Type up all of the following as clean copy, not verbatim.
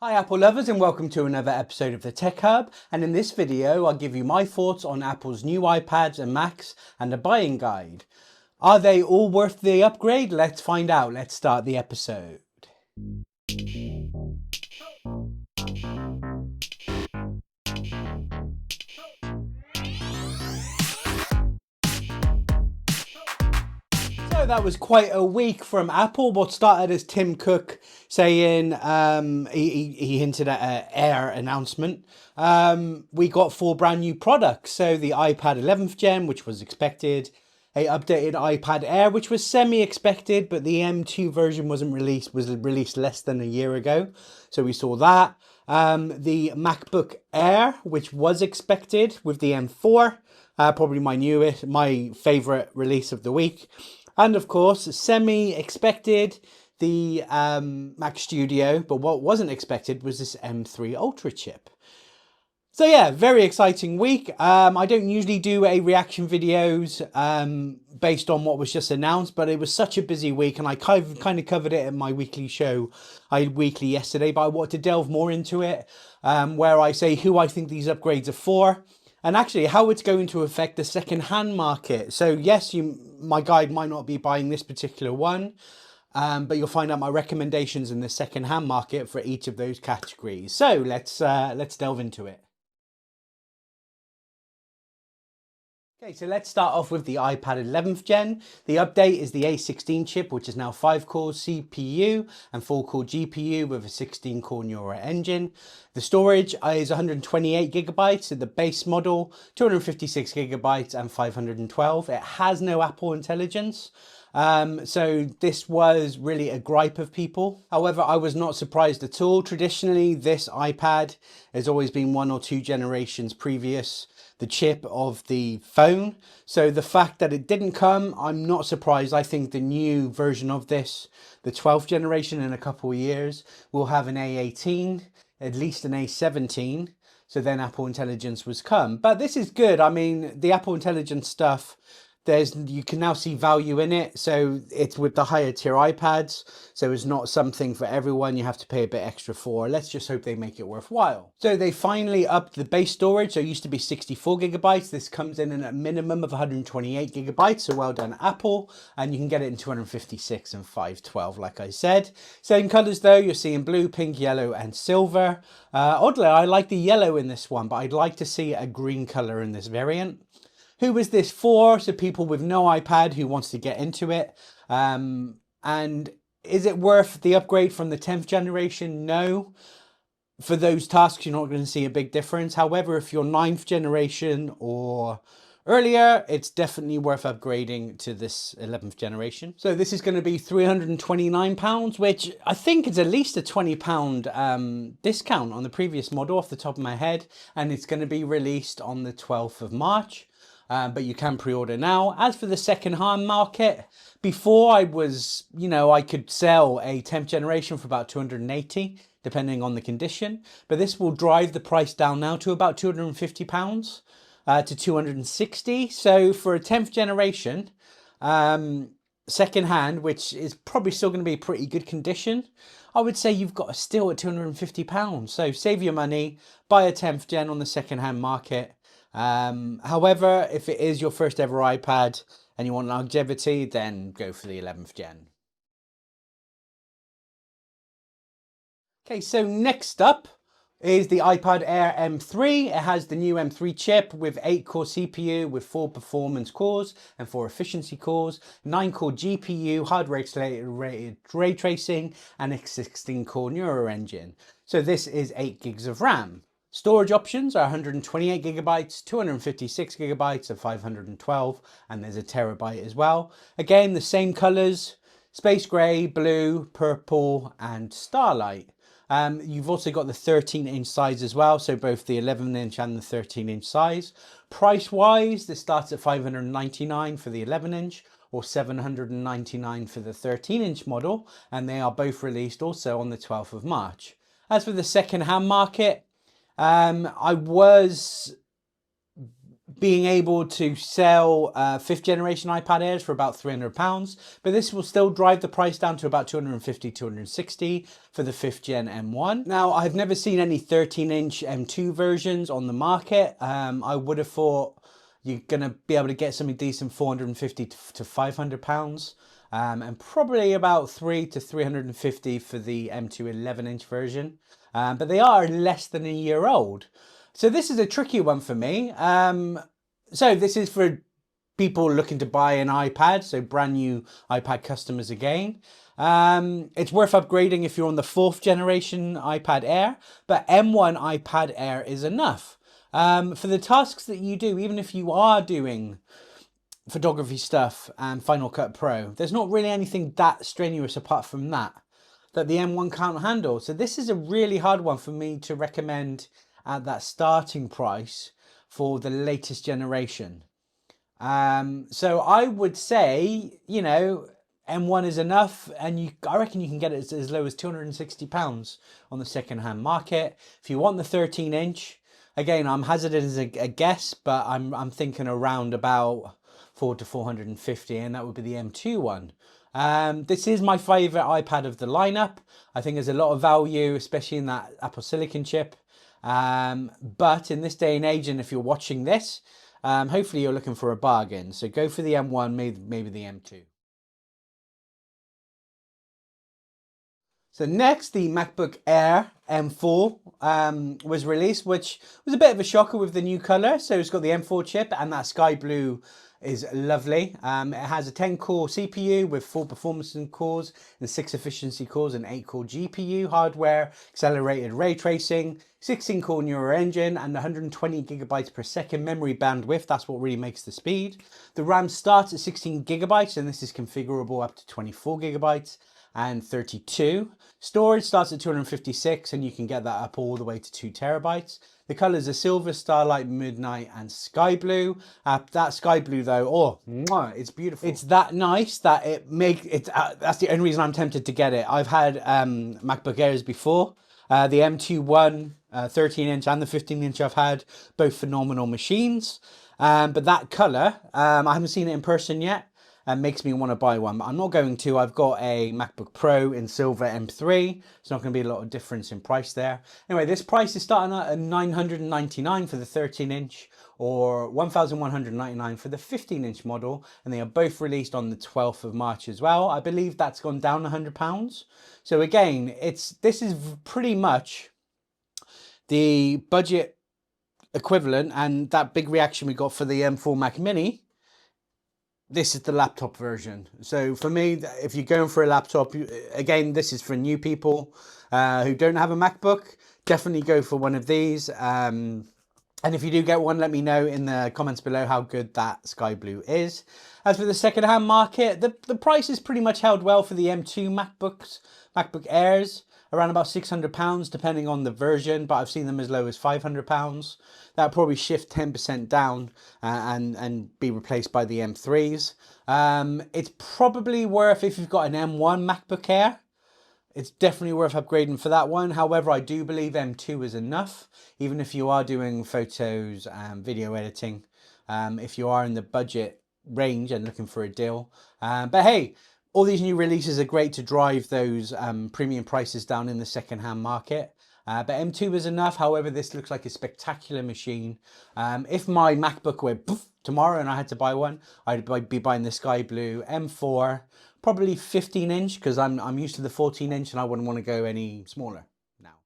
Hi Apple lovers, and welcome to another episode of the Tech Hub, and in this video I'll give you my thoughts on Apple's new iPads and Macs and a buying guide. Are they all worth the upgrade? Let's find out. Let's start the episode. So that was quite a week from Apple. What started as Tim Cook saying he hinted at an Air announcement. We got 4 brand new products. So the iPad 11th gen, which was expected, a updated iPad Air, which was semi-expected, but the M2 version was released less than a year ago. So we saw that. The MacBook Air, which was expected with the M4, probably my favorite release of the week. And of course, semi-expected, the Mac Studio, but what wasn't expected was this M3 Ultra chip. So yeah, very exciting week. I don't usually do a reaction videos based on what was just announced, but it was such a busy week, and I kind of covered it in my weekly show, weekly yesterday, but I wanted to delve more into it, where I say who I think these upgrades are for, and actually how it's going to affect the second-hand market. So yes, my guide might not be buying this particular one, but you'll find out my recommendations in the second-hand market for each of those categories. So let's delve into it. Okay, so let's start off with the iPad 11th gen. The update is the A16 chip, which is now 5-core CPU and 4-core GPU with a 16-core neural engine. The storage is 128 gigabytes in the base model, 256 gigabytes and 512. It has no Apple Intelligence. So this was really a gripe of people. However, I was not surprised at all. Traditionally, this iPad has always been 1 or 2 generations previous the chip of the phone. So the fact that it didn't come, I'm not surprised. I think the new version of this, the 12th generation in a couple of years, will have an A18, at least an A17. So then Apple Intelligence was come. But this is good. I mean, the Apple Intelligence stuff, you can now see value in it. So it's with the higher tier iPads. So it's not something for everyone you have to pay a bit extra for. Let's just hope they make it worthwhile. So they finally upped the base storage. So it used to be 64 gigabytes. This comes in at a minimum of 128 gigabytes. So well done, Apple. And you can get it in 256 and 512, like I said. Same colors though. You're seeing blue, pink, yellow, and silver. Oddly, I like the yellow in this one, but I'd like to see a green color in this variant. Who is this for? So people with no iPad who wants to get into it. And is it worth the upgrade from the 10th generation? No. For those tasks, you're not going to see a big difference. However, if you're 9th generation or earlier, it's definitely worth upgrading to this 11th generation. So this is going to be £329, which I think is at least a £20 discount on the previous model off the top of my head. And it's going to be released on the 12th of March. But you can pre-order now. As for the second-hand market, before I could sell a 10th generation for about 280, depending on the condition. But this will drive the price down now to about £250 to 260. So for a 10th generation, second-hand, which is probably still going to be pretty good condition, I would say you've got a steal at £250. So save your money, buy a 10th gen on the second-hand market. However, if it is your first ever iPad and you want longevity, then go for the 11th gen. Okay, so next up is the iPad Air M3. It has the new M3 chip with 8-core CPU with 4 performance cores and 4 efficiency cores, 9-core GPU, hard-rated ray tracing, and a 16-core neural engine. So this is 8 gigs of RAM. Storage options are 128 gigabytes, 256 gigabytes, and 512, and there's a terabyte as well. Again, the same colors, space gray, blue, purple, and starlight. You've also got the 13-inch size as well, so both the 11-inch and the 13-inch size. Price-wise, this starts at $599 for the 11-inch, or $799 for the 13-inch model, and they are both released also on the 12th of March. As for the second-hand market, I was being able to sell 5th generation iPad Airs for about £300, but this will still drive the price down to about 250, 260 for the 5th gen M1. Now, I've never seen any 13-inch M2 versions on the market. I would have thought you're gonna be able to get something decent, 450 to £500. And probably about 300 to 350 for the M2 11-inch version. But they are less than a year old. So this is a tricky one for me. So this is for people looking to buy an iPad, so brand new iPad customers again. It's worth upgrading if you're on the 4th generation iPad Air, but M1 iPad Air is enough. For the tasks that you do, even if you are doing photography stuff and Final Cut Pro, there's not really anything that strenuous apart from that the M1 can't handle. So this is a really hard one for me to recommend at that starting price for the latest generation. So I would say, you know, M1 is enough, and I reckon you can get it as low as £260 on the second-hand market. If you want the 13-inch, again, I'm hazarding as a guess, but I'm thinking around about 400 to 450, and that would be the M2 one. This is my favorite iPad of the lineup. I think there's a lot of value, especially in that Apple Silicon chip. But in this day and age, and if you're watching this, hopefully you're looking for a bargain. So go for the M1, maybe the M2. So next, the MacBook Air M4 was released, which was a bit of a shocker with the new color. So it's got the M4 chip, and that sky blue is lovely. It has a 10-core CPU with 4 performance cores and 6 efficiency cores and 8-core GPU, hardware, accelerated ray tracing, 16-core neural engine, and 120 gigabytes per second memory bandwidth. That's what really makes the speed. The RAM starts at 16 gigabytes, and this is configurable up to 24 gigabytes. And 32. Storage starts at 256, and you can get that up all the way to 2 terabytes. The colors are silver, starlight, midnight, and sky blue. That sky blue though, it's beautiful. It's that nice that that's the only reason I'm tempted to get it. I've had MacBook Airs before. The M2 one, 13-inch and the 15-inch I've had, both phenomenal machines. But that color, I haven't seen it in person yet. And makes me want to buy one, but I'm not going to. I've got a MacBook Pro in silver M3. It's not going to be a lot of difference in price there. Anyway, this price is starting at $999 for the 13-inch or $1,199 for the 15-inch model, and they are both released on the 12th of March as well. I believe that's gone down £100. So again, this is pretty much the budget equivalent, and that big reaction we got for the M4 Mac Mini. This is the laptop version. So for me, if you're going for a laptop, again, this is for new people who don't have a MacBook. Definitely go for one of these. And if you do get one, let me know in the comments below how good that sky blue is. As for the second-hand market, the price is pretty much held well for the M2 MacBook Airs. Around about £600 depending on the version, but I've seen them as low as £500. That'll probably shift 10% down and be replaced by the M3s. It's probably worth, if you've got an M1 MacBook Air, it's definitely worth upgrading for that one. However, I do believe M2 is enough, even if you are doing photos and video editing, if you are in the budget range and looking for a deal. But hey, all these new releases are great to drive those premium prices down in the second-hand market. But M2 is enough. However, this looks like a spectacular machine. If my MacBook went poof tomorrow and I had to buy one, I'd be buying the sky blue M4, probably 15-inch, because I'm used to the 14-inch and I wouldn't want to go any smaller now.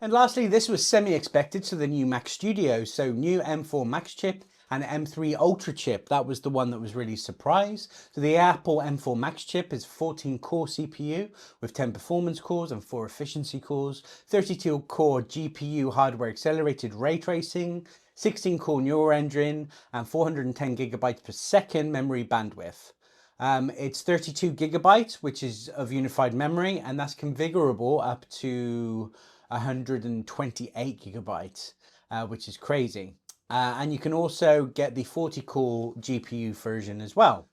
And lastly, this was semi-expected, so the new Mac Studio. So new M4 Max chip and M3 Ultra chip. That was the one that was really surprised. So the Apple M4 Max chip is 14-core CPU with 10 performance cores and 4 efficiency cores, 32-core GPU hardware accelerated ray tracing, 16-core neural engine, and 410 gigabytes per second memory bandwidth. It's 32 gigabytes, which is of unified memory, and that's configurable up to 128 gigabytes, which is crazy. And you can also get the 40-core GPU version as well.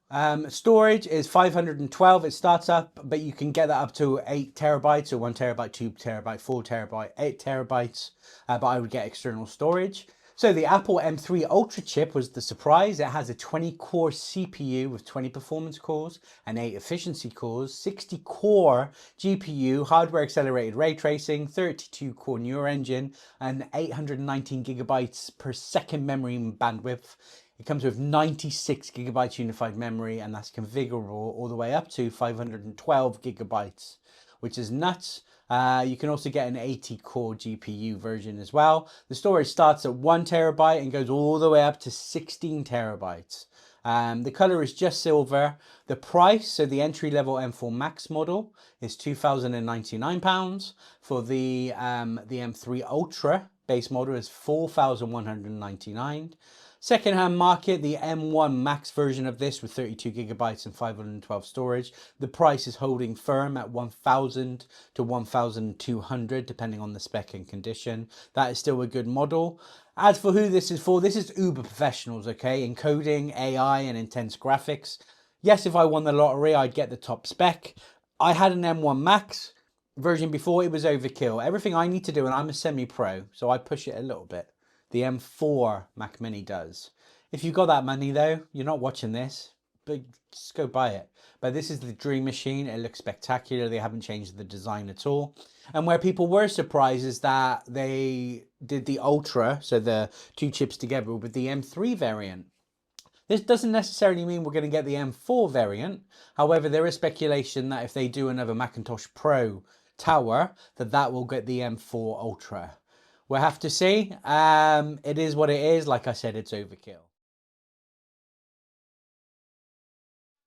Storage is 512. It starts up, but you can get that up to 8 terabytes, so 1 terabyte, 2 terabyte, 4 terabyte, 8 terabytes. But I would get external storage. So the Apple M3 Ultra chip was the surprise. It has a 20-core CPU with 20 performance cores and 8 efficiency cores, 60-core GPU, hardware accelerated ray tracing, 32-core neural engine, and 819 gigabytes per second memory bandwidth. It comes with 96 gigabytes unified memory, and that's configurable all the way up to 512 gigabytes, which is nuts. You can also get an 80-core GPU version as well. The storage starts at 1 terabyte and goes all the way up to 16 terabytes. The color is just silver. The price, so the entry-level M4 Max model is £2,099. For the M3 Ultra base model is £4,199. Secondhand market, the M1 Max version of this with 32 gigabytes and 512 storage. The price is holding firm at 1,000 to 1,200 depending on the spec and condition. That is still a good model. As for who this is for, this is uber professionals, okay? Encoding, AI, and intense graphics. Yes, if I won the lottery, I'd get the top spec. I had an M1 Max version before, it was overkill. Everything I need to do, and I'm a semi-pro, so I push it a little bit. The M4 Mac Mini does. If you've got that money though, you're not watching this, but just go buy it. But this is the dream machine. It looks spectacular. They haven't changed the design at all. And where people were surprised is that they did the Ultra, so the two chips together with the M3 variant. This doesn't necessarily mean we're going to get the M4 variant. However, there is speculation that if they do another Macintosh Pro tower, that will get the M4 Ultra. We'll have to see. It is what it is. Like I said, it's overkill.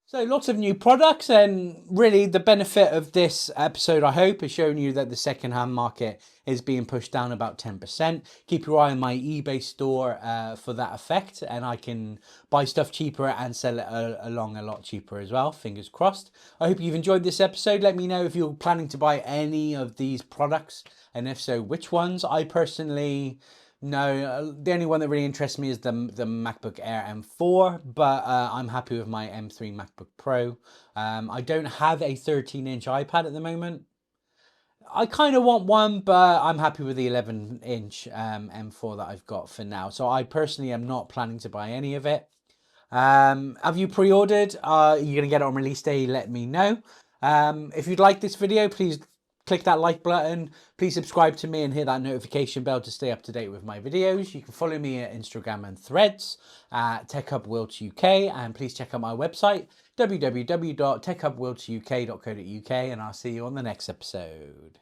So lots of new products, and really the benefit of this episode, I hope, is showing you that the second-hand market is being pushed down about 10%. Keep your eye on my eBay store for that effect, and I can buy stuff cheaper and sell it along a lot cheaper as well. Fingers crossed. I hope you've enjoyed this episode. Let me know if you're planning to buy any of these products, and if so, which ones. I personally... No, the only one that really interests me is the MacBook Air M4, but I'm happy with my M3 MacBook Pro. I don't have a 13-inch iPad at the moment. I kind of want one, but I'm happy with the 11-inch M4 that I've got for now. So I personally am not planning to buy any of it. Have you pre-ordered? Are you going to get it on release day? Let me know. If you'd like this video, please click that like button. Please subscribe to me and hit that notification bell to stay up to date with my videos. You can follow me at Instagram and Threads at TechHubWorldsUK, and please check out my website www.techhubworldsuk.co.uk, and I'll see you on the next episode.